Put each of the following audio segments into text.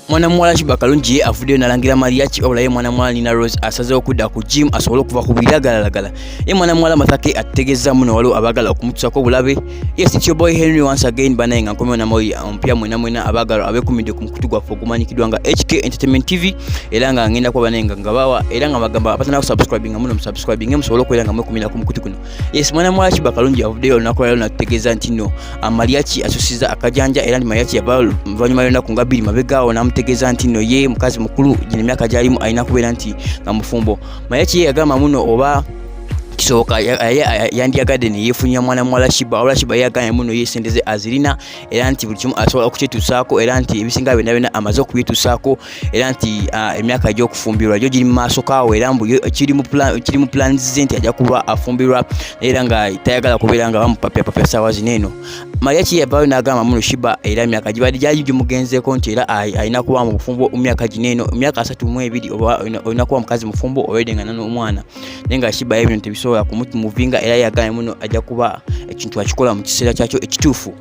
Mwana mwala Sheebah kalungi ye avuddeyo nalangira Mariachi wabula ye mwana mwala Nina Rose asazeewo okudda ku gym asobole okuva ku biragalalagala. Ye mwana mwala Martha Kay ategeeza muno waliwo abagala okumutusako bulabe. Yes, it's your boy Henry once again banaye nga nkomyewo namoyi ompya mwena abagala abekumidde ku mukutu gwaffe ogumanyikidwa nga HK Entertainment TV era nga ngenda kuba banaye nga bawa era nga bagamba abatana kusubscribing nga muno musubscribing musobole okubeera nga mwekumira ku mukutu kuno. Yes, mwana mwala Sheebah kalungi avuddeyo olunaku lwaleero natutegeeza nti no Mariachi akyusizza akajanja era ndi Mariachi yavaayo oluvannyuma lw'ennaku nga 2 mabegaawo namutegeeza nti no ye mukazi mukulu gino emyaka gy'alimu alina kubeera nti nga mufumbo. Mariachi ye yagamba muno oba kisoboka yandiyagadde ne yeefunya mwana mwala Sheebah wabula Sheebah yagambye muno ye sente ze azirina era nti buli kimu asobola okukyetuusaako era nti ebisinga byonna amaze okubyetuusaako era nti emyaka gy'okufumbirwa gyo giri mu maaso kaawo era mbu kiri mu plans ze nti ajja kuba afumbirwa era nga tayagala kubeera nga bamupapyapapya ssaawa zino eno. Mariachi yavaayo n'agamba muno Sheebah era emyaka gibadde gyali gimugenzeeko nti era alina kuba mu bufumbo mu myaka gino eno emyaka 32 oba olina kuba mukazi mufumbo oweddengana n'omwana naye nga Sheebah ebintu tebisobola kumuvinga era yagambye muno ajja kuba ekintu akikola mu kiseera kyakyo ekituufu.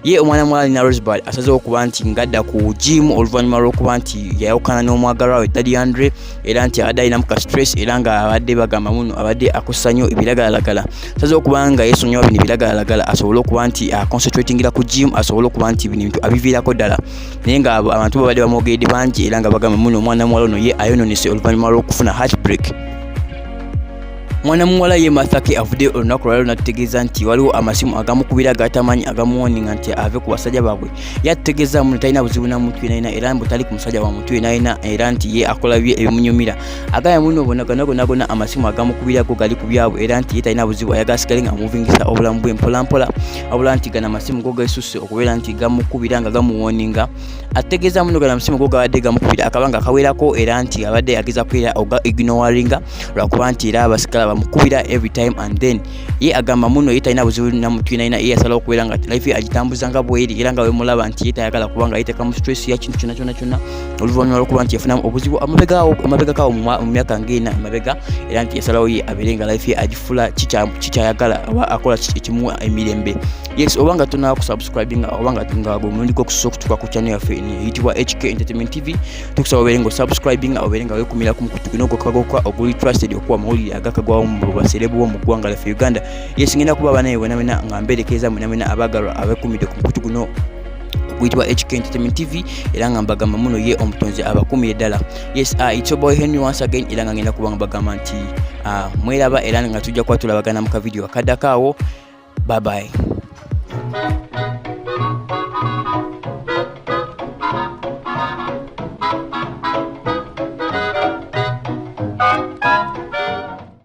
Ye omwana mwala Nina Rose asazeewo okuba nti ngadda ku gym oluvannyuma lw'okuba nti yayawukana n'omwagalwa we Daddy Andre era nti abadde alinamu ka stress era nga abadde bagamba muno abadde akosa nnyo ebiragalalagala. Asazeewo okuba nga yeesonyiwa bino ebiragalalagala asobole okuba nti concentratingira ku gym asobole okuba nti bino bintu abiviirako ddala naye nga abantu babadde bamwogeredde bangi era nga bagamba muno omwana muwala ono ye ayononese oluvannyuma lw'okufuna heartbreak. Mwana muwala ye Martha Kay avuddeyo olunaku lwaleero natutegeeza nti waliwo amasimu agamukubira gatamanyi agamuwoninga nti ave ku basajja baabwe yatutegeeza muno talina buzibu na muntu yenayina era mbu tali ku musajja wa muntu yenayina era nti ye akola bye ebimunyumira. Agambye muno gonna amasimu agamukubira go gali ku byabwe era nti ye talina buzibu ayagala sigale nga amuvingisa obulamu bwe mpolampola wabula nti gana amasimu go geesusse okubeera nti gamukubira nga gamuwoninga. Ategeeza muno gana amasimu go gabadde gamukubira akabanga kawerako era nti abadde ageza kwera oga ignoringa lwakuba nti era abasikala mukubira every time and then ye agamba muno ye talina buzibu na muntu yenayina ye yasalawo okubeera nga life agitambuza nga bweri era nga wemulaba nti ye tayagala kuba nga yeteeka mu stress ya kintu kyonna oluvannyuma lw'okuba nti yafunamu obuzibu amabegakaawo mu myaka ng'ena emabega era nti yasalawo ye abeere nga life ye agifula kikyayagala oba akola ekimuwa emirembe. Yes, oba nga tonaba kusubscribinga oba nga gwe mulundi gw'okusobola okutuuka ku channel yaffe eyitibwa HK Entertainment TV tukusaba obeere nga osubscribinga obeere nga weekumira ku mukutu guno ogw'okagokwa oguli trusted okuba amawulire agakagwawo mu baserebu b'omu ggwanga lyaffe Uganda. Yes, ngenda kuba banaye wenamena nga mbeerekeeza mwenamena abagalwa abeekumidde ku mukutu guno oguyitibwa HK Entertainment TV era nga mbagamba muno ye omutonzi abakumire ddala. Yes, it's your boy Henry once again era nga ngenda kuba nga bagamba nti mweraba era nga tujja kuba tulabagana mu kavidiyo akaddako awo. Bye bye.